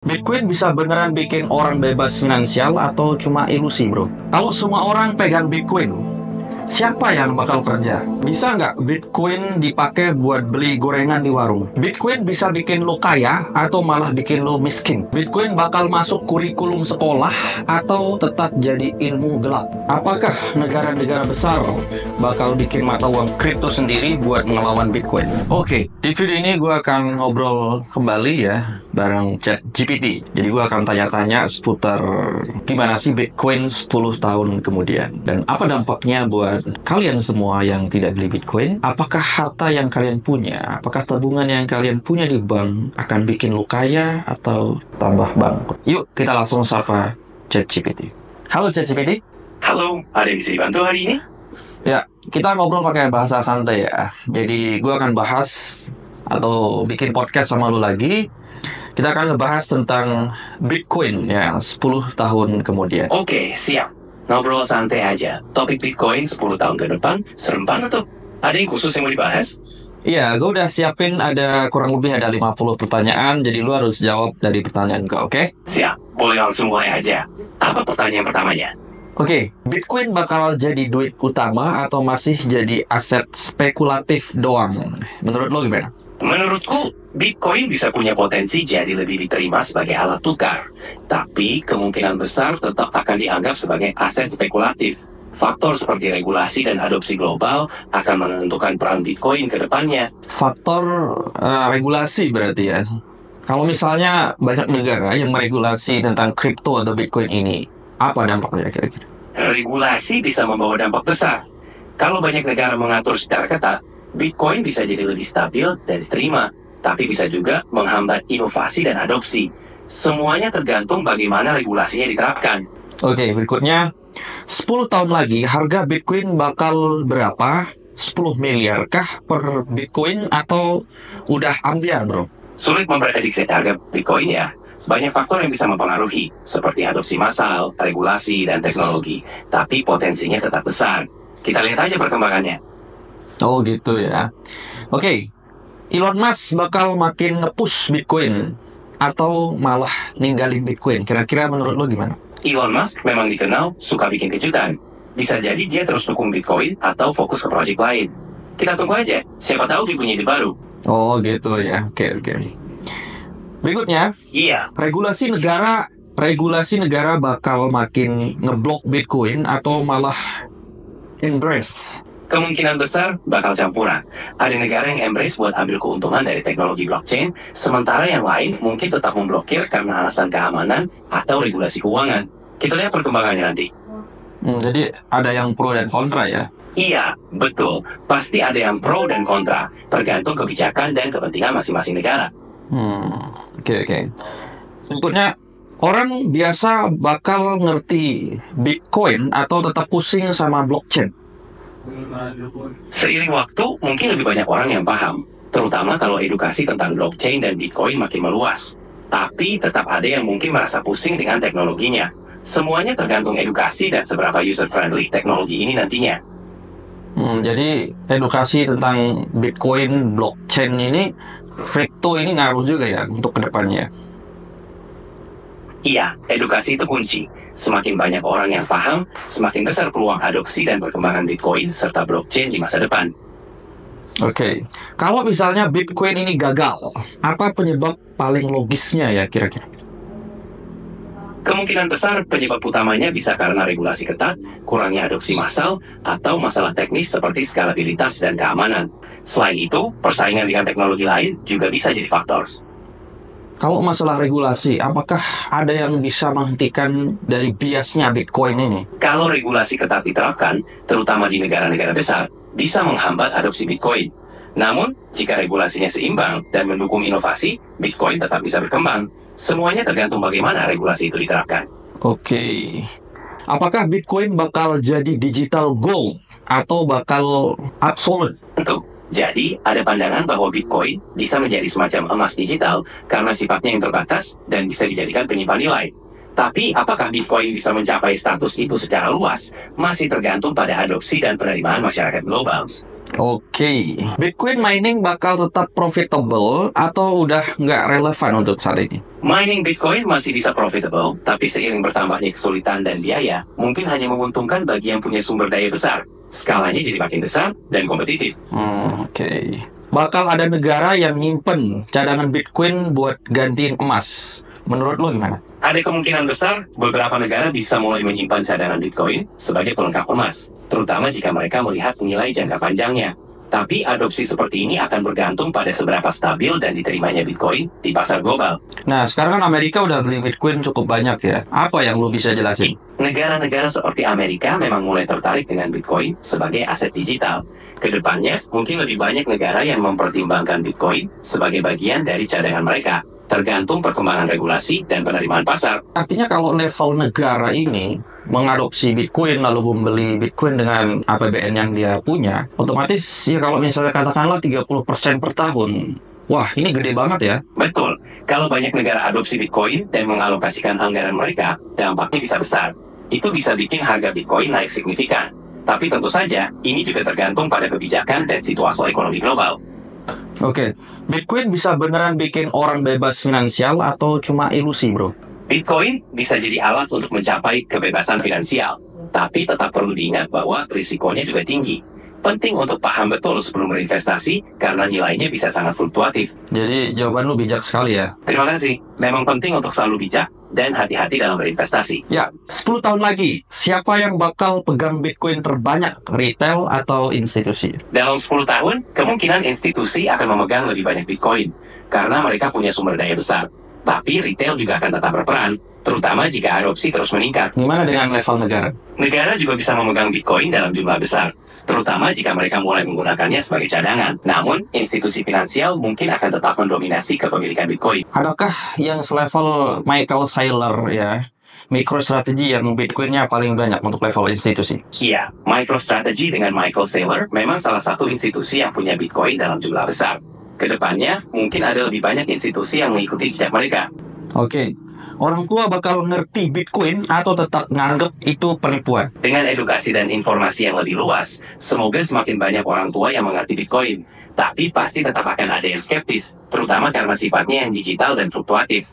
Bitcoin bisa beneran bikin orang bebas finansial atau cuma ilusi, bro? Kalau semua orang pegang Bitcoin, siapa yang bakal kerja? Bisa nggak Bitcoin dipakai buat beli gorengan di warung? Bitcoin bisa bikin lo kaya atau malah bikin lo miskin? Bitcoin bakal masuk kurikulum sekolah atau tetap jadi ilmu gelap? Apakah negara-negara besar bakal bikin mata uang kripto sendiri buat ngelawan Bitcoin? Oke, di video ini gue akan ngobrol kembali ya bareng ChatGPT. Jadi gue akan tanya-tanya seputar gimana sih Bitcoin 10 tahun kemudian, dan apa dampaknya buat kalian semua yang tidak beli Bitcoin. Apakah harta yang kalian punya, apakah tabungan yang kalian punya di bank akan bikin lu kaya atau tambah bangkrut? Yuk kita langsung sapa ChatGPT. Halo ChatGPT. Halo, ada yang bisa dibantu hari ini? Ya, kita ngobrol pakai bahasa santai ya. Jadi gue akan bahas atau bikin podcast sama lu lagi. Kita akan ngebahas tentang Bitcoin ya 10 tahun kemudian. Oke, siap. Ngobrol santai aja. Topik Bitcoin 10 tahun ke depan, serem banget tuh. Ada yang khusus yang mau dibahas? Iya, gue udah siapin kurang lebih ada 50 pertanyaan. Jadi lu harus jawab dari pertanyaan gue, oke? Siap, boleh langsung mulai aja. Apa pertanyaan pertamanya? Oke, Bitcoin bakal jadi duit utama atau masih jadi aset spekulatif doang? Menurut lo gimana? Menurutku, Bitcoin bisa punya potensi jadi lebih diterima sebagai alat tukar. Tapi kemungkinan besar tetap akan dianggap sebagai aset spekulatif. Faktor seperti regulasi dan adopsi global akan menentukan peran Bitcoin ke depannya. Faktor regulasi berarti ya. Kalau misalnya banyak negara yang meregulasi tentang kripto atau Bitcoin ini, apa dampaknya kira-kira? Regulasi bisa membawa dampak besar. Kalau banyak negara mengatur secara ketat, Bitcoin bisa jadi lebih stabil dan diterima, tapi bisa juga menghambat inovasi dan adopsi. Semuanya tergantung bagaimana regulasinya diterapkan. Oke, berikutnya 10 tahun lagi harga Bitcoin bakal berapa? 10 miliar kah per Bitcoin atau udah ambiar, bro? Sulit memprediksi harga Bitcoin ya. Banyak faktor yang bisa mempengaruhi, seperti adopsi massal, regulasi, dan teknologi. Tapi potensinya tetap besar. Kita lihat aja perkembangannya. Oh gitu ya. Oke, Elon Musk bakal makin nge-push Bitcoin atau malah ninggalin Bitcoin? Kira-kira menurut lo gimana? Elon Musk memang dikenal suka bikin kejutan. Bisa jadi dia terus dukung Bitcoin atau fokus ke proyek lain. Kita tunggu aja, siapa tahu dia punya ide baru. Oh gitu ya. Oke. Berikutnya, Iya, regulasi negara bakal makin ngeblok Bitcoin atau malah embrace? kemungkinan besar bakal campuran. Ada negara yang embrace buat ambil keuntungan dari teknologi blockchain, sementara yang lain mungkin tetap memblokir karena alasan keamanan atau regulasi keuangan. Kita lihat perkembangannya nanti. Jadi ada yang pro dan kontra ya? Iya, betul. Pasti ada yang pro dan kontra, tergantung kebijakan dan kepentingan masing-masing negara. Oke. Berikutnya, orang biasa bakal ngerti Bitcoin atau tetap pusing sama blockchain? Seiring waktu, mungkin lebih banyak orang yang paham, terutama kalau edukasi tentang blockchain dan Bitcoin makin meluas. Tapi tetap ada yang mungkin merasa pusing dengan teknologinya. Semuanya tergantung edukasi dan seberapa user-friendly teknologi ini nantinya. Jadi edukasi tentang Bitcoin, blockchain ini, kripto ini ngaruh juga ya untuk kedepannya. Iya, edukasi itu kunci. Semakin banyak orang yang paham, semakin besar peluang adopsi dan perkembangan Bitcoin serta blockchain di masa depan. Oke, kalau misalnya Bitcoin ini gagal, apa penyebab paling logisnya ya kira-kira? Kemungkinan besar penyebab utamanya bisa karena regulasi ketat, kurangnya adopsi massal, atau masalah teknis seperti skalabilitas dan keamanan. Selain itu, persaingan dengan teknologi lain juga bisa jadi faktor. Kalau masalah regulasi, apakah ada yang bisa menghentikan dari biasnya Bitcoin ini? Kalau regulasi ketat diterapkan, terutama di negara-negara besar, bisa menghambat adopsi Bitcoin. Namun, jika regulasinya seimbang dan mendukung inovasi, Bitcoin tetap bisa berkembang. Semuanya tergantung bagaimana regulasi itu diterapkan. Oke. Apakah Bitcoin bakal jadi digital gold atau bakal absolute? Tentu. Jadi, ada pandangan bahwa Bitcoin bisa menjadi semacam emas digital karena sifatnya yang terbatas dan bisa dijadikan penyimpan nilai. Tapi, apakah Bitcoin bisa mencapai status itu secara luas? Masih tergantung pada adopsi dan penerimaan masyarakat global. Oke, Bitcoin mining bakal tetap profitable atau udah nggak relevan untuk saat ini? Mining Bitcoin masih bisa profitable, tapi seiring bertambahnya kesulitan dan biaya, mungkin hanya menguntungkan bagi yang punya sumber daya besar. Skalanya jadi makin besar dan kompetitif. Oke. Bakal ada negara yang nyimpen cadangan Bitcoin buat gantiin emas. Menurut lo gimana? Ada kemungkinan besar beberapa negara bisa mulai menyimpan cadangan Bitcoin sebagai pelengkap emas, terutama jika mereka melihat nilai jangka panjangnya. Tapi adopsi seperti ini akan bergantung pada seberapa stabil dan diterimanya Bitcoin di pasar global. Nah, sekarang kan Amerika udah beli Bitcoin cukup banyak ya. Apa yang lo bisa jelasin? Negara-negara seperti Amerika memang mulai tertarik dengan Bitcoin sebagai aset digital. Kedepannya, mungkin lebih banyak negara yang mempertimbangkan Bitcoin sebagai bagian dari cadangan mereka, tergantung perkembangan regulasi dan penerimaan pasar. Artinya kalau level negara ini mengadopsi Bitcoin lalu membeli Bitcoin dengan APBN yang dia punya, otomatis ya kalau misalnya katakanlah 30% per tahun, wah ini gede banget ya. Betul, kalau banyak negara adopsi Bitcoin dan mengalokasikan anggaran mereka, dampaknya bisa besar. Itu bisa bikin harga Bitcoin naik signifikan. Tapi tentu saja, ini juga tergantung pada kebijakan dan situasi ekonomi global. Oke, Bitcoin bisa beneran bikin orang bebas finansial atau cuma ilusi, bro? Bitcoin bisa jadi alat untuk mencapai kebebasan finansial, tapi tetap perlu diingat bahwa risikonya juga tinggi. Penting untuk paham betul sebelum berinvestasi karena nilainya bisa sangat fluktuatif. Jadi jawaban lu bijak sekali ya. Terima kasih. Memang penting untuk selalu bijak dan hati-hati dalam berinvestasi. Ya, 10 tahun lagi, siapa yang bakal pegang Bitcoin terbanyak, retail atau institusi? Dalam 10 tahun, kemungkinan institusi akan memegang lebih banyak Bitcoin karena mereka punya sumber daya besar. Tapi retail juga akan tetap berperan, terutama jika adopsi terus meningkat. Gimana dengan level negara? Negara juga bisa memegang Bitcoin dalam jumlah besar, terutama jika mereka mulai menggunakannya sebagai cadangan. Namun, institusi finansial mungkin akan tetap mendominasi kepemilikan Bitcoin. Adakah yang selevel Michael Saylor ya, MicroStrategy yang Bitcoinnya paling banyak untuk level institusi? Iya, MicroStrategy dengan Michael Saylor memang salah satu institusi yang punya Bitcoin dalam jumlah besar. Kedepannya, mungkin ada lebih banyak institusi yang mengikuti jejak mereka. Oke, orang tua bakal ngerti Bitcoin atau tetap nganggep itu penipuan? Dengan edukasi dan informasi yang lebih luas, semoga semakin banyak orang tua yang mengerti Bitcoin. Tapi pasti tetap akan ada yang skeptis, terutama karena sifatnya yang digital dan fluktuatif.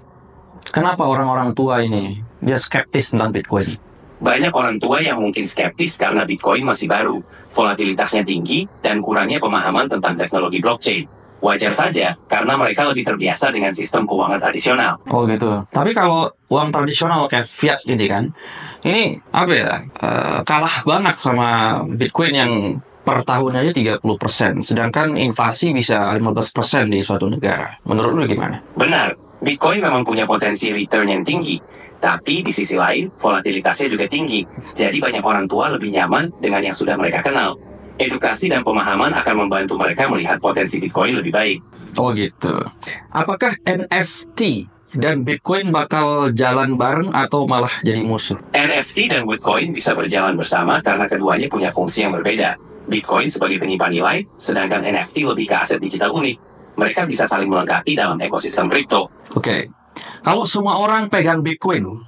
Kenapa orang-orang tua ini dia skeptis tentang Bitcoin? Banyak orang tua yang mungkin skeptis karena Bitcoin masih baru, volatilitasnya tinggi, dan kurangnya pemahaman tentang teknologi blockchain. Wajar saja, karena mereka lebih terbiasa dengan sistem keuangan tradisional. Oh gitu. Tapi kalau uang tradisional kayak fiat ini kan, ini apa ya, kalah banget sama Bitcoin yang per tahun aja 30%, sedangkan inflasi bisa 15% di suatu negara. Menurut lu gimana? Benar, Bitcoin memang punya potensi return yang tinggi, tapi di sisi lain, volatilitasnya juga tinggi. Jadi banyak orang tua lebih nyaman dengan yang sudah mereka kenal. Edukasi dan pemahaman akan membantu mereka melihat potensi Bitcoin lebih baik. Oh gitu. Apakah NFT dan Bitcoin bakal jalan bareng atau malah jadi musuh? NFT dan Bitcoin bisa berjalan bersama karena keduanya punya fungsi yang berbeda. Bitcoin sebagai penyimpan nilai, sedangkan NFT lebih ke aset digital unik. Mereka bisa saling melengkapi dalam ekosistem kripto. Oke. Kalau semua orang pegang Bitcoin,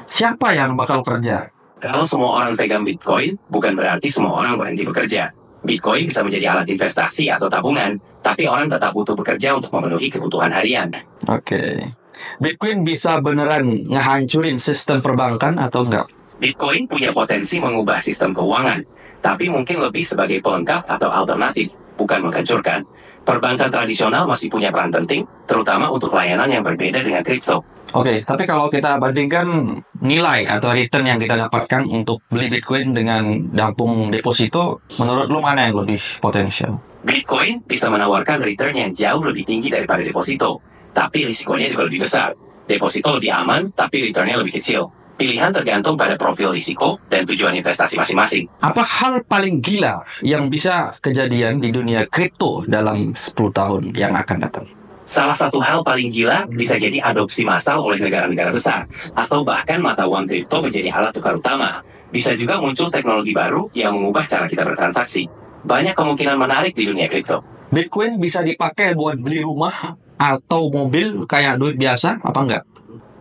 siapa yang bakal kerja? Kalau semua orang pegang Bitcoin, bukan berarti semua orang berhenti bekerja. Bitcoin bisa menjadi alat investasi atau tabungan, tapi orang tetap butuh bekerja untuk memenuhi kebutuhan harian. Oke. Bitcoin bisa beneran ngehancurin sistem perbankan atau enggak? Bitcoin punya potensi mengubah sistem keuangan, tapi mungkin lebih sebagai pelengkap atau alternatif, bukan menghancurkan. Perbankan tradisional masih punya peran penting, terutama untuk layanan yang berbeda dengan kripto. Oke, tapi kalau kita bandingkan nilai atau return yang kita dapatkan untuk beli Bitcoin dengan dampung deposito, menurut lu mana yang lebih potensial? Bitcoin bisa menawarkan return yang jauh lebih tinggi daripada deposito, tapi risikonya juga lebih besar. Deposito lebih aman, tapi returnnya lebih kecil. Pilihan tergantung pada profil risiko dan tujuan investasi masing-masing. Apa hal paling gila yang bisa kejadian di dunia kripto dalam 10 tahun yang akan datang? Salah satu hal paling gila bisa jadi adopsi massal oleh negara-negara besar, atau bahkan mata uang kripto menjadi alat tukar utama. Bisa juga muncul teknologi baru yang mengubah cara kita bertransaksi. Banyak kemungkinan menarik di dunia kripto. Bitcoin bisa dipakai buat beli rumah atau mobil kayak duit biasa, apa enggak?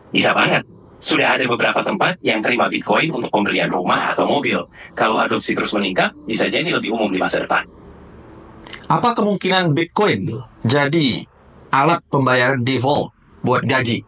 Bisa banget. Sudah ada beberapa tempat yang terima Bitcoin untuk pembelian rumah atau mobil. Kalau adopsi terus meningkat, bisa jadi lebih umum di masa depan. Apa kemungkinan Bitcoin jadi alat pembayaran default buat gaji?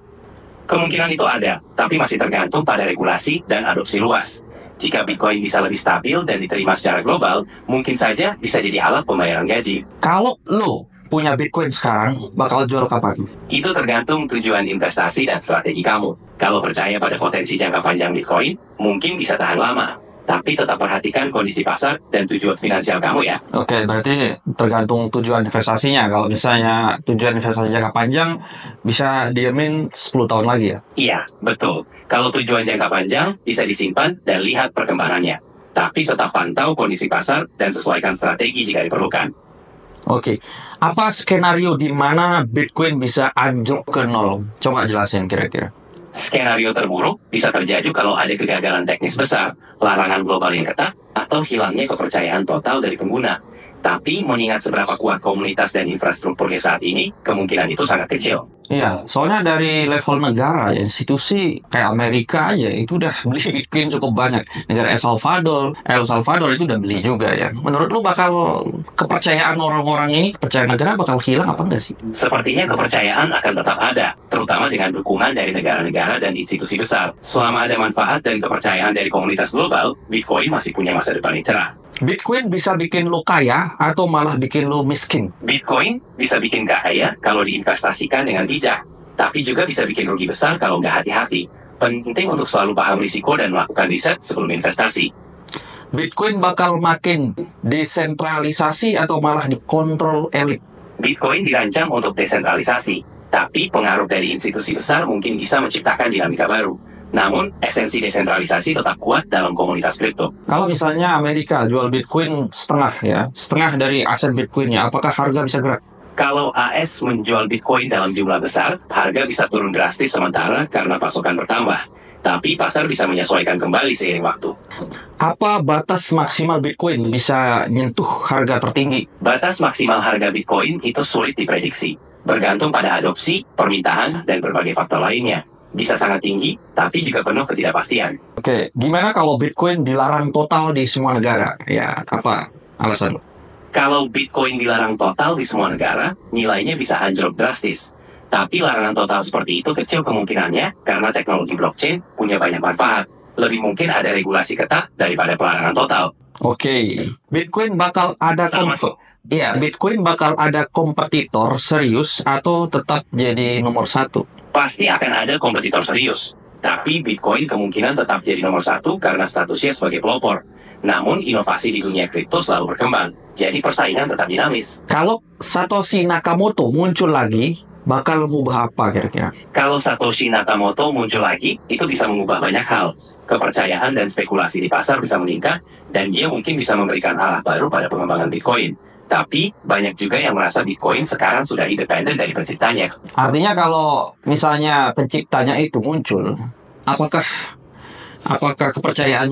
Kemungkinan itu ada, tapi masih tergantung pada regulasi dan adopsi luas. Jika Bitcoin bisa lebih stabil dan diterima secara global, mungkin saja bisa jadi alat pembayaran gaji. Kalau lo punya Bitcoin sekarang, bakal jual kapan? Itu tergantung tujuan investasi dan strategi kamu. Kalau percaya pada potensi jangka panjang Bitcoin, mungkin bisa tahan lama. Tapi tetap perhatikan kondisi pasar dan tujuan finansial kamu ya. Oke, berarti tergantung tujuan investasinya. Kalau misalnya tujuan investasi jangka panjang, bisa diemin 10 tahun lagi ya? Iya, betul. Kalau tujuan jangka panjang, bisa disimpan dan lihat perkembangannya. Tapi tetap pantau kondisi pasar dan sesuaikan strategi jika diperlukan. Oke, apa skenario di mana Bitcoin bisa anjlok ke nol? Coba jelasin kira-kira. Skenario terburuk bisa terjadi kalau ada kegagalan teknis besar, larangan global yang ketat, atau hilangnya kepercayaan total dari pengguna. Tapi mengingat seberapa kuat komunitas dan infrastrukturnya saat ini, kemungkinan itu sangat kecil. Iya, soalnya dari level negara, ya, institusi kayak Amerika aja itu udah beli Bitcoin cukup banyak. Negara El Salvador itu udah beli juga ya. Menurut lu bakal kepercayaan orang-orang ini, kepercayaan negara bakal hilang apa enggak sih? Sepertinya kepercayaan akan tetap ada, terutama dengan dukungan dari negara-negara dan institusi besar. Selama ada manfaat dan kepercayaan dari komunitas global, Bitcoin masih punya masa depan yang cerah. Bitcoin bisa bikin lo kaya atau malah bikin lo miskin? Bitcoin bisa bikin kaya kalau diinvestasikan dengan bijak, tapi juga bisa bikin rugi besar kalau nggak hati-hati. Penting untuk selalu paham risiko dan melakukan riset sebelum investasi. Bitcoin bakal makin desentralisasi atau malah dikontrol elit? Bitcoin dirancang untuk desentralisasi, tapi pengaruh dari institusi besar mungkin bisa menciptakan dinamika baru. Namun, esensi desentralisasi tetap kuat dalam komunitas kripto. Kalau misalnya Amerika jual Bitcoin setengah dari aset Bitcoinnya, apakah harga bisa gerak? Kalau AS menjual Bitcoin dalam jumlah besar, harga bisa turun drastis sementara karena pasokan bertambah. Tapi pasar bisa menyesuaikan kembali seiring waktu. Apa batas maksimal Bitcoin bisa nyentuh harga tertinggi? Batas maksimal harga Bitcoin itu sulit diprediksi, bergantung pada adopsi, permintaan, dan berbagai faktor lainnya. Bisa sangat tinggi, tapi juga penuh ketidakpastian. Oke, gimana kalau Bitcoin dilarang total di semua negara? Ya, apa alasan? Kalau Bitcoin dilarang total di semua negara, nilainya bisa anjlok drastis. Tapi larangan total seperti itu kecil kemungkinannya karena teknologi blockchain punya banyak manfaat. Lebih mungkin ada regulasi ketat daripada pelarangan total. Oke, Bitcoin bakal ada Bitcoin bakal ada kompetitor serius atau tetap jadi nomor satu? Pasti akan ada kompetitor serius. Tapi Bitcoin kemungkinan tetap jadi nomor satu karena statusnya sebagai pelopor. Namun inovasi di dunia kripto selalu berkembang, jadi persaingan tetap dinamis. Kalau Satoshi Nakamoto muncul lagi, bakal mengubah apa kira-kira? Kalau Satoshi Nakamoto muncul lagi, itu bisa mengubah banyak hal. Kepercayaan dan spekulasi di pasar bisa meningkat, dan dia mungkin bisa memberikan arah baru pada pengembangan Bitcoin. Tapi banyak juga yang merasa Bitcoin sekarang sudah independen dari penciptanya. Artinya kalau misalnya penciptanya itu muncul, apakah kepercayaan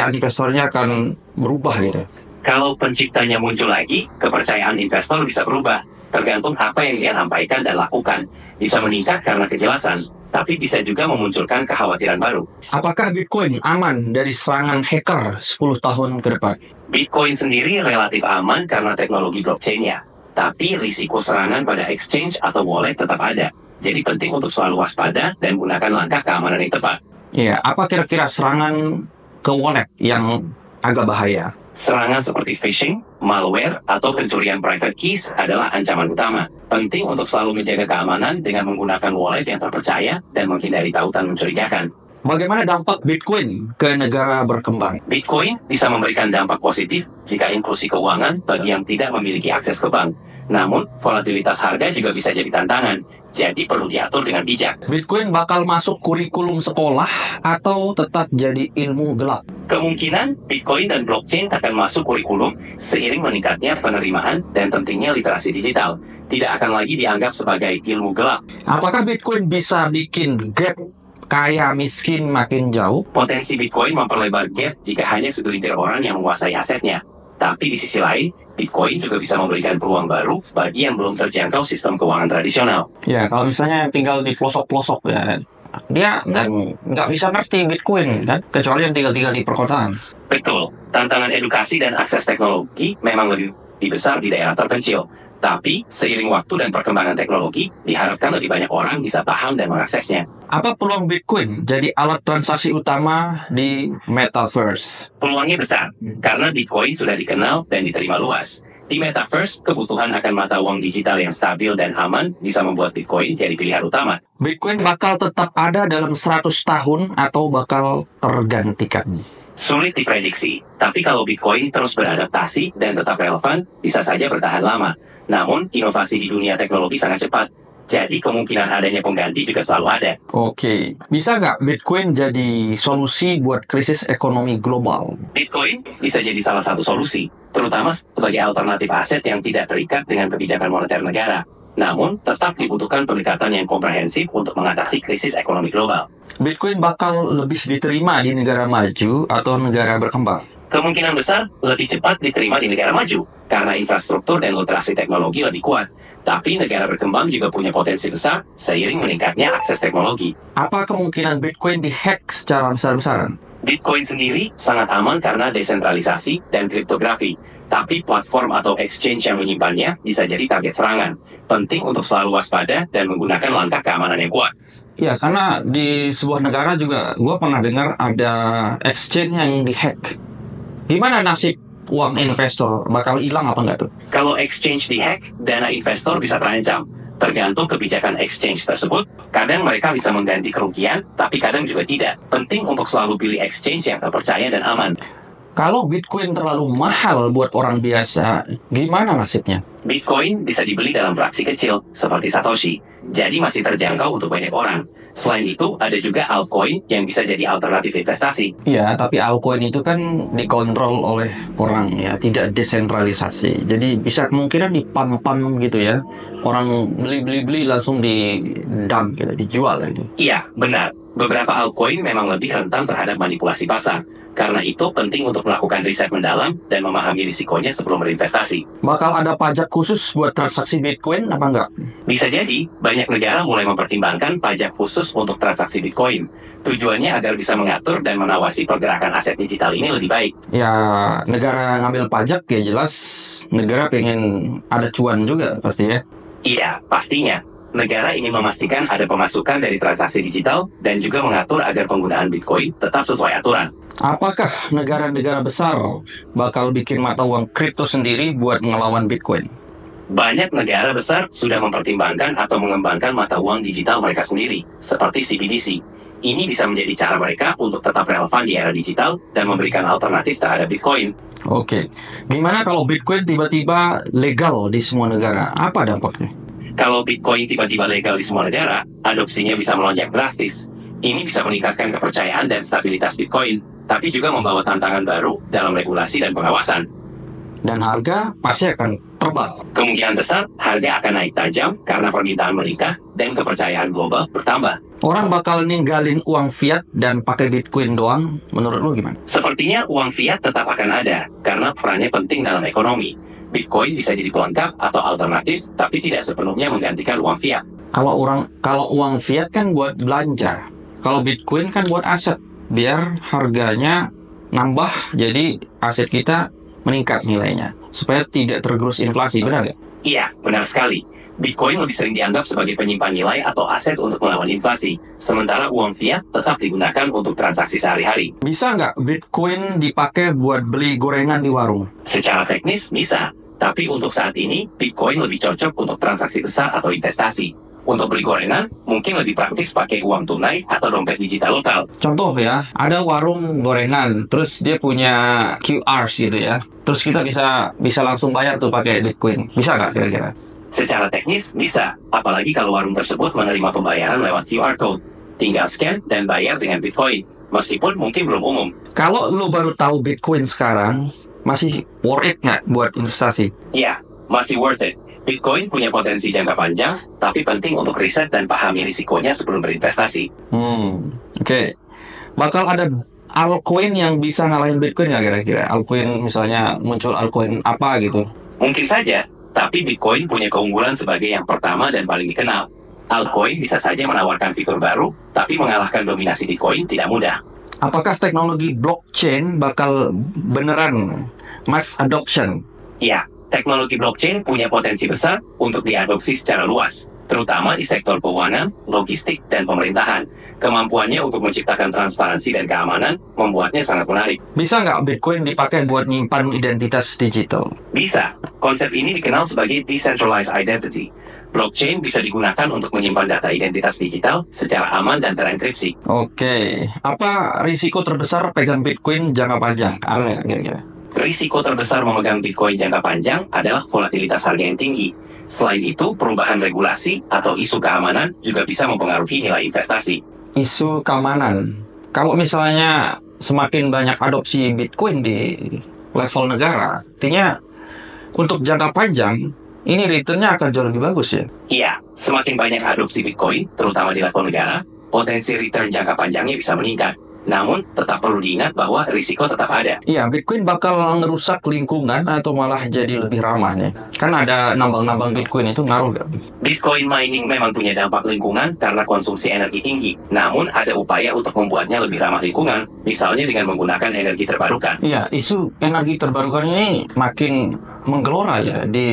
investornya akan berubah gitu? Kalau penciptanya muncul lagi, kepercayaan investor bisa berubah. Tergantung apa yang dia sampaikan dan lakukan. Bisa meningkat karena kejelasan, tapi bisa juga memunculkan kekhawatiran baru. Apakah Bitcoin aman dari serangan hacker 10 tahun ke depan? Bitcoin sendiri relatif aman karena teknologi blockchain-nya. Tapi risiko serangan pada exchange atau wallet tetap ada. Jadi penting untuk selalu waspada dan gunakan langkah keamanan yang tepat. Iya, apa kira-kira serangan ke wallet yang agak bahaya? Serangan seperti phishing, malware, atau pencurian private keys adalah ancaman utama. Penting untuk selalu menjaga keamanan dengan menggunakan wallet yang terpercaya dan menghindari tautan mencurigakan. Bagaimana dampak Bitcoin ke negara berkembang? Bitcoin bisa memberikan dampak positif jika inklusi keuangan bagi yang tidak memiliki akses ke bank. Namun, volatilitas harga juga bisa jadi tantangan, jadi perlu diatur dengan bijak. Bitcoin bakal masuk kurikulum sekolah atau tetap jadi ilmu gelap? Kemungkinan Bitcoin dan blockchain akan masuk kurikulum seiring meningkatnya penerimaan dan pentingnya literasi digital. Tidak akan lagi dianggap sebagai ilmu gelap. Apakah Bitcoin bisa bikin gap kaya miskin makin jauh? Potensi Bitcoin memperlebar gap jika hanya segelintir orang yang menguasai asetnya. Tapi di sisi lain, Bitcoin juga bisa memberikan peluang baru bagi yang belum terjangkau sistem keuangan tradisional. Ya, kalau misalnya tinggal di pelosok-pelosok ya, dia nggak bisa ngerti Bitcoin kan, kecuali yang tinggal di perkotaan. Betul, tantangan edukasi dan akses teknologi memang lebih lebih besar di daerah terpencil. Tapi, seiring waktu dan perkembangan teknologi, diharapkan lebih banyak orang bisa paham dan mengaksesnya. Apa peluang Bitcoin jadi alat transaksi utama di Metaverse? Peluangnya besar, karena Bitcoin sudah dikenal dan diterima luas. Di Metaverse, kebutuhan akan mata uang digital yang stabil dan aman bisa membuat Bitcoin jadi pilihan utama. Bitcoin bakal tetap ada dalam 100 tahun atau bakal tergantikan? Sulit diprediksi, tapi kalau Bitcoin terus beradaptasi dan tetap relevan, bisa saja bertahan lama. Namun, inovasi di dunia teknologi sangat cepat, jadi kemungkinan adanya pengganti juga selalu ada. Oke, bisa nggak Bitcoin jadi solusi buat krisis ekonomi global? Bitcoin bisa jadi salah satu solusi, terutama sebagai alternatif aset yang tidak terikat dengan kebijakan moneter negara. Namun, tetap dibutuhkan pendekatan yang komprehensif untuk mengatasi krisis ekonomi global. Bitcoin bakal lebih diterima di negara maju atau negara berkembang? Kemungkinan besar lebih cepat diterima di negara maju, karena infrastruktur dan literasi teknologi lebih kuat. Tapi negara berkembang juga punya potensi besar seiring meningkatnya akses teknologi. Apa kemungkinan Bitcoin dihack secara besar-besaran? Bitcoin sendiri sangat aman karena desentralisasi dan kriptografi. Tapi platform atau exchange yang menyimpannya bisa jadi target serangan. Penting untuk selalu waspada dan menggunakan langkah keamanan yang kuat. Ya, karena di sebuah negara juga gue pernah dengar ada exchange yang dihack. Gimana nasib uang investor? Bakal hilang apa enggak tuh? Kalau exchange dihack, dana investor bisa terancam. Tergantung kebijakan exchange tersebut, kadang mereka bisa mengganti kerugian, tapi kadang juga tidak. Penting untuk selalu pilih exchange yang terpercaya dan aman. Kalau Bitcoin terlalu mahal buat orang biasa, gimana nasibnya? Bitcoin bisa dibeli dalam fraksi kecil, seperti Satoshi, jadi masih terjangkau untuk banyak orang. Selain itu, ada juga altcoin yang bisa jadi alternatif investasi. Ya, tapi altcoin itu kan dikontrol oleh orang ya, tidak desentralisasi. Jadi bisa kemungkinan dipam-pam gitu ya. Orang beli langsung di dump gitu, dijual gitu. Iya, benar. Beberapa altcoin memang lebih rentan terhadap manipulasi pasar. Karena itu penting untuk melakukan riset mendalam dan memahami risikonya sebelum berinvestasi. Bakal ada pajak khusus buat transaksi Bitcoin apa enggak? Bisa jadi, banyak negara mulai mempertimbangkan pajak khusus untuk transaksi Bitcoin. Tujuannya agar bisa mengatur dan mengawasi pergerakan aset digital ini lebih baik. Ya, negara ngambil pajak ya jelas negara pengen ada cuan juga pasti ya. Iya, pastinya. Negara ingin memastikan ada pemasukan dari transaksi digital dan juga mengatur agar penggunaan Bitcoin tetap sesuai aturan. Apakah negara-negara besar bakal bikin mata uang kripto sendiri buat ngelawan Bitcoin? Banyak negara besar sudah mempertimbangkan atau mengembangkan mata uang digital mereka sendiri, seperti CBDC. Ini bisa menjadi cara mereka untuk tetap relevan di era digital dan memberikan alternatif terhadap Bitcoin. Oke, gimana kalau Bitcoin tiba-tiba legal di semua negara? Apa dampaknya? Kalau Bitcoin tiba-tiba legal di semua negara, adopsinya bisa melonjak drastis. Ini bisa meningkatkan kepercayaan dan stabilitas Bitcoin, tapi juga membawa tantangan baru dalam regulasi dan pengawasan. Dan harga pasti akan terbang. Kemungkinan besar, harga akan naik tajam karena permintaan meningkat dan kepercayaan global bertambah. Orang bakal ninggalin uang fiat dan pakai Bitcoin doang, menurut lu gimana? Sepertinya uang fiat tetap akan ada, karena perannya penting dalam ekonomi. Bitcoin bisa jadi pelengkap atau alternatif, tapi tidak sepenuhnya menggantikan uang fiat. Kalau uang fiat kan buat belanja. Kalau Bitcoin kan buat aset, biar harganya nambah, jadi aset kita meningkat nilainya, supaya tidak tergerus inflasi, benar nggak? Iya, benar sekali. Bitcoin lebih sering dianggap sebagai penyimpan nilai atau aset untuk melawan inflasi, sementara uang fiat tetap digunakan untuk transaksi sehari-hari. Bisa nggak Bitcoin dipakai buat beli gorengan di warung? Secara teknis, bisa. Tapi untuk saat ini, Bitcoin lebih cocok untuk transaksi besar atau investasi. Untuk beli gorengan, mungkin lebih praktis pakai uang tunai atau dompet digital lokal. Contoh ya, ada warung gorengan, terus dia punya QR gitu ya. Terus kita bisa langsung bayar tuh pakai Bitcoin. Bisa nggak kira-kira? Secara teknis, bisa. Apalagi kalau warung tersebut menerima pembayaran lewat QR Code. Tinggal scan dan bayar dengan Bitcoin. Meskipun mungkin belum umum. Kalau lu baru tahu Bitcoin sekarang, masih worth it nggak buat investasi? Ya, masih worth it. Bitcoin punya potensi jangka panjang, tapi penting untuk riset dan pahami risikonya sebelum berinvestasi. Oke. Bakal ada altcoin yang bisa ngalahin Bitcoin nggak kira-kira? Altcoin misalnya muncul altcoin apa gitu? Mungkin saja, tapi Bitcoin punya keunggulan sebagai yang pertama dan paling dikenal. Altcoin bisa saja menawarkan fitur baru, tapi mengalahkan dominasi Bitcoin tidak mudah. Apakah teknologi blockchain bakal beneran mass adoption? Ya, Teknologi blockchain punya potensi besar untuk diadopsi secara luas, terutama di sektor keuangan, logistik, dan pemerintahan. Kemampuannya untuk menciptakan transparansi dan keamanan membuatnya sangat menarik. Bisa nggak Bitcoin dipakai buat nyimpan identitas digital? Bisa. Konsep ini dikenal sebagai decentralized identity. Blockchain bisa digunakan untuk menyimpan data identitas digital secara aman dan terenkripsi. Oke, apa risiko terbesar pegang Bitcoin jangka panjang? Ada nggak kira-kira? Risiko terbesar memegang Bitcoin jangka panjang adalah volatilitas harga yang tinggi. Selain itu, perubahan regulasi atau isu keamanan juga bisa mempengaruhi nilai investasi. Isu keamanan. Kalau misalnya semakin banyak adopsi Bitcoin di level negara, artinya untuk jangka panjang, ini return-nya akan jauh lebih bagus ya? Iya, semakin banyak adopsi Bitcoin, terutama di level negara, potensi return jangka panjangnya bisa meningkat. Namun, tetap perlu diingat bahwa risiko tetap ada. Iya, Bitcoin bakal ngerusak lingkungan atau malah jadi lebih ramah nih. Kan ada nambang-nambang Bitcoin itu ngaruh gak? Bitcoin mining memang punya dampak lingkungan karena konsumsi energi tinggi. Namun, ada upaya untuk membuatnya lebih ramah lingkungan, misalnya dengan menggunakan energi terbarukan. Iya, isu energi terbarukan ini makin menggelora ya di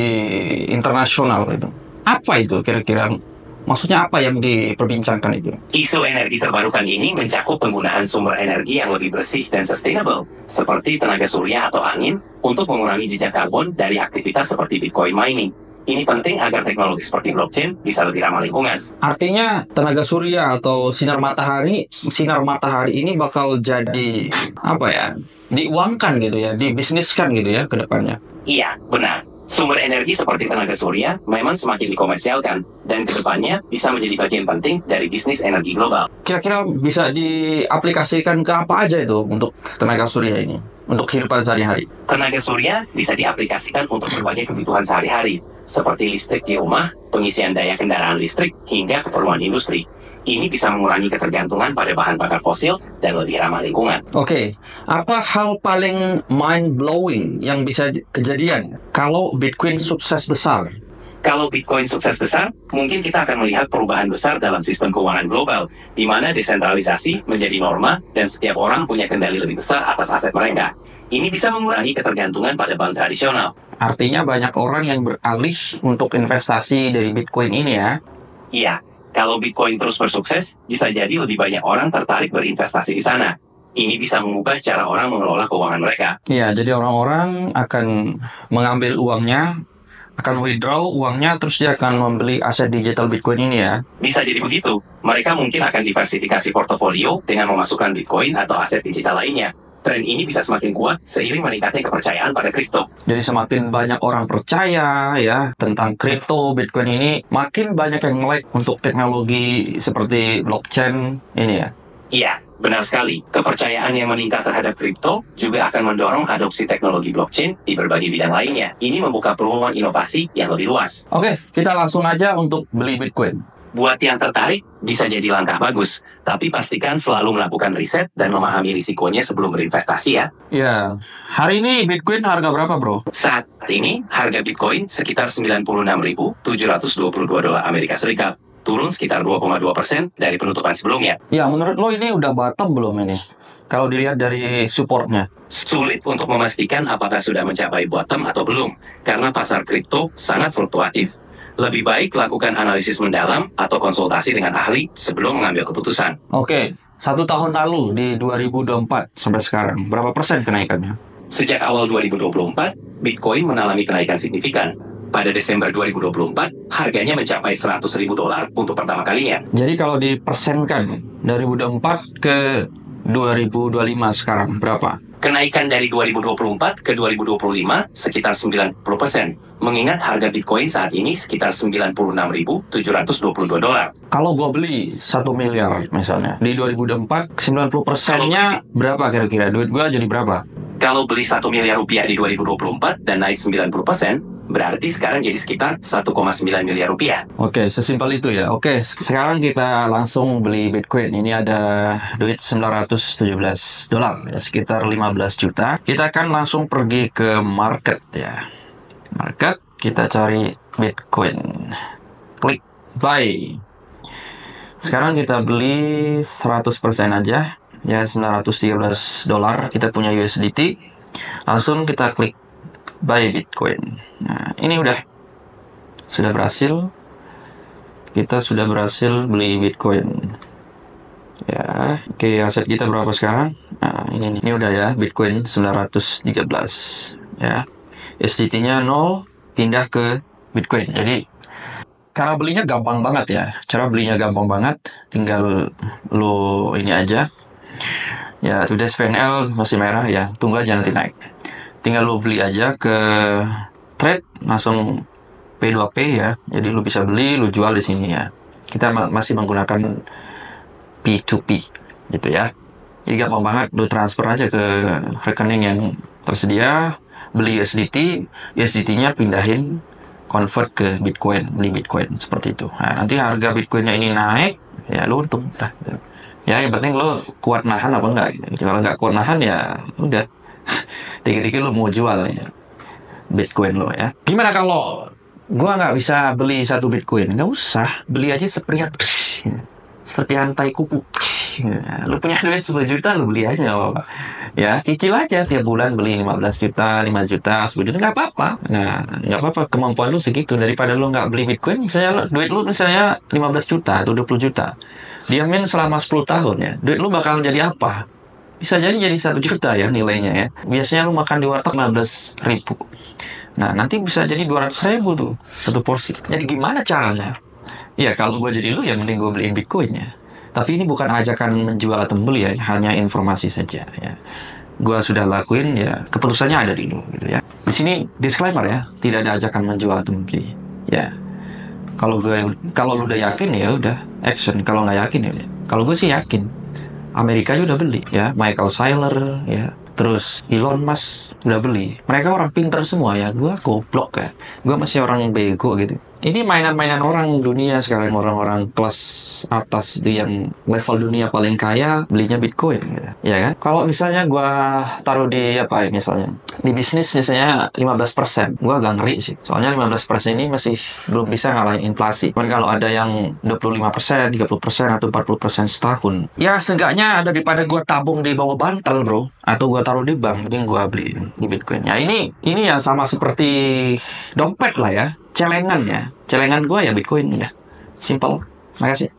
internasional itu. Apa itu kira-kira? Maksudnya apa yang diperbincangkan itu? Isu energi terbarukan ini mencakup penggunaan sumber energi yang lebih bersih dan sustainable, seperti tenaga surya atau angin, untuk mengurangi jejak karbon dari aktivitas seperti Bitcoin mining. Ini penting agar teknologi seperti blockchain bisa lebih ramah lingkungan. Artinya tenaga surya atau sinar matahari ini bakal jadi apa ya? Diuangkan gitu ya, dibisniskan gitu ya ke depannya. Iya, benar. Sumber energi seperti tenaga surya memang semakin dikomersialkan, dan kedepannya bisa menjadi bagian penting dari bisnis energi global. Kira-kira bisa diaplikasikan ke apa aja itu untuk tenaga surya ini? Untuk kehidupan sehari-hari? Tenaga surya bisa diaplikasikan untuk berbagai kebutuhan sehari-hari, seperti listrik di rumah, pengisian daya kendaraan listrik, hingga keperluan industri. Ini bisa mengurangi ketergantungan pada bahan bakar fosil dan lebih ramah lingkungan. Oke, apa hal paling mind-blowing yang bisa kejadian kalau Bitcoin sukses besar? Kalau Bitcoin sukses besar, mungkin kita akan melihat perubahan besar dalam sistem keuangan global, di mana desentralisasi menjadi norma dan setiap orang punya kendali lebih besar atas aset mereka. Ini bisa mengurangi ketergantungan pada bank tradisional. Artinya banyak orang yang beralih untuk investasi dari Bitcoin ini ya? Iya. Kalau Bitcoin terus bersukses, bisa jadi lebih banyak orang tertarik berinvestasi di sana. Ini bisa mengubah cara orang mengelola keuangan mereka. Iya, jadi orang-orang akan mengambil uangnya, akan withdraw uangnya, terus dia akan membeli aset digital Bitcoin ini ya? Bisa jadi begitu. Mereka mungkin akan diversifikasi portofolio dengan memasukkan Bitcoin atau aset digital lainnya. Tren ini bisa semakin kuat seiring meningkatnya kepercayaan pada kripto. Jadi semakin banyak orang percaya ya tentang kripto, Bitcoin ini, makin banyak yang melek untuk teknologi seperti blockchain ini ya? Iya, benar sekali. Kepercayaan yang meningkat terhadap kripto juga akan mendorong adopsi teknologi blockchain di berbagai bidang lainnya. Ini membuka peluang inovasi yang lebih luas. Oke, kita langsung aja untuk beli Bitcoin. Buat yang tertarik, bisa jadi langkah bagus. Tapi pastikan selalu melakukan riset dan memahami risikonya sebelum berinvestasi ya. Ya, hari ini Bitcoin harga berapa bro? Saat ini, harga Bitcoin sekitar 96.722 dolar Amerika Serikat. Turun sekitar 2,2% dari penutupan sebelumnya. Ya, menurut lo ini udah bottom belum ini? Kalau dilihat dari supportnya. Sulit untuk memastikan apakah sudah mencapai bottom atau belum, karena pasar kripto sangat fluktuatif. Lebih baik lakukan analisis mendalam atau konsultasi dengan ahli sebelum mengambil keputusan. Oke, 1 tahun lalu di 2024 sampai sekarang, berapa persen kenaikannya? Sejak awal 2024, Bitcoin mengalami kenaikan signifikan. Pada Desember 2024, harganya mencapai 100.000 dolar untuk pertama kalinya. Jadi kalau dipersenkan 2024 ke 2025 sekarang, berapa? Kenaikan dari 2024 ke 2025 sekitar 90%, mengingat harga Bitcoin saat ini sekitar 96.722 dolar. Kalau gue beli 1 miliar misalnya, di 2024, 90%-nya berapa kira-kira? Duit gue jadi berapa? Kalau beli 1 miliar rupiah di 2024 dan naik 90%, berarti sekarang jadi sekitar 1,9 miliar rupiah. Oke, sesimpel itu ya. Oke, sekarang kita langsung beli Bitcoin. Ini ada duit 917 dolar, ya, sekitar 15 juta. Kita akan langsung pergi ke market ya. Market, kita cari Bitcoin. Klik buy. Sekarang kita beli 100% aja. Ya, 913 dolar. Kita punya USDT. Langsung kita klik buy Bitcoin. Nah, ini sudah berhasil. Kita sudah berhasil beli Bitcoin. Ya, oke, aset kita berapa sekarang? Nah, ini udah ya, Bitcoin 913 ya. SDT-nya 0, pindah ke Bitcoin. Jadi cara belinya gampang banget ya. Cara belinya gampang banget, tinggal lo ini aja. Ya, today's PNL masih merah ya, tunggu aja nanti naik. Tinggal lo beli aja ke trade, langsung P2P ya. Jadi lo bisa beli, lo jual di sini ya. Kita masih menggunakan P2P gitu ya. Jadi gampang banget, lo transfer aja ke rekening yang tersedia, beli USDT, USDT-nya pindahin, convert ke Bitcoin, beli Bitcoin seperti itu. Nah, nanti harga Bitcoinnya ini naik, ya lo untung dah. Ya, yang penting lo kuat nahan apa enggak gitu. Kalau nggak kuat nahan ya udah, dikit-dikit lo mau jual ya Bitcoin lo ya. Gimana kalau gua nggak bisa beli 1 Bitcoin? Nggak usah, beli aja serpihan tai kupu. Ya, lu punya duit 10 juta, lu beli aja nggak apa-apa. Ya, cicil aja tiap bulan beli 15 juta, 5 juta, 10 juta, nggak apa-apa. Nah, nggak apa-apa, kemampuan lu segitu. Daripada lu nggak beli Bitcoin, misalnya duit lu misalnya 15 juta atau 20 juta. Diamin selama 10 tahun ya, duit lu bakal jadi apa? Bisa jadi 1 juta ya nilainya ya. Biasanya lu makan di warteg 15 ribu. Nah, nanti bisa jadi 200 ribu tuh, satu porsi. Jadi gimana caranya? Ya, kalau gue jadi lu ya mending gue beliin Bitcoin ya. Tapi ini bukan ajakan menjual atau membeli ya, hanya informasi saja ya. Gua sudah lakuin ya, keputusannya ada di lu gitu ya. Di sini disclaimer ya, tidak ada ajakan menjual atau membeli ya. Kalau lu udah yakin ya udah action. Kalau nggak yakin ya. Kalau gue sih yakin. Amerika udah beli ya, Michael Saylor ya. Terus Elon Musk udah beli. Mereka orang pinter semua ya. Gua goblok ya. Gua masih orang bego gitu. Ini mainan-mainan orang dunia sekarang, orang-orang kelas atas itu yang level dunia paling kaya belinya Bitcoin gitu. Ya kan? Kalau misalnya gua taruh di apa ya misalnya? Di bisnis misalnya 15%. Gua agak ngeri sih. Soalnya 15% ini masih belum bisa ngalahin inflasi. Cuman kalau ada yang 25%, 30% atau 40% setahun. Ya seenggaknya ada daripada gua tabung di bawah bantal, bro. Atau gua taruh di bank, mending gua beli di Bitcoin. Ya ini ya sama seperti dompet lah ya. Celengan gue ya Bitcoin ya. Simple. Makasih.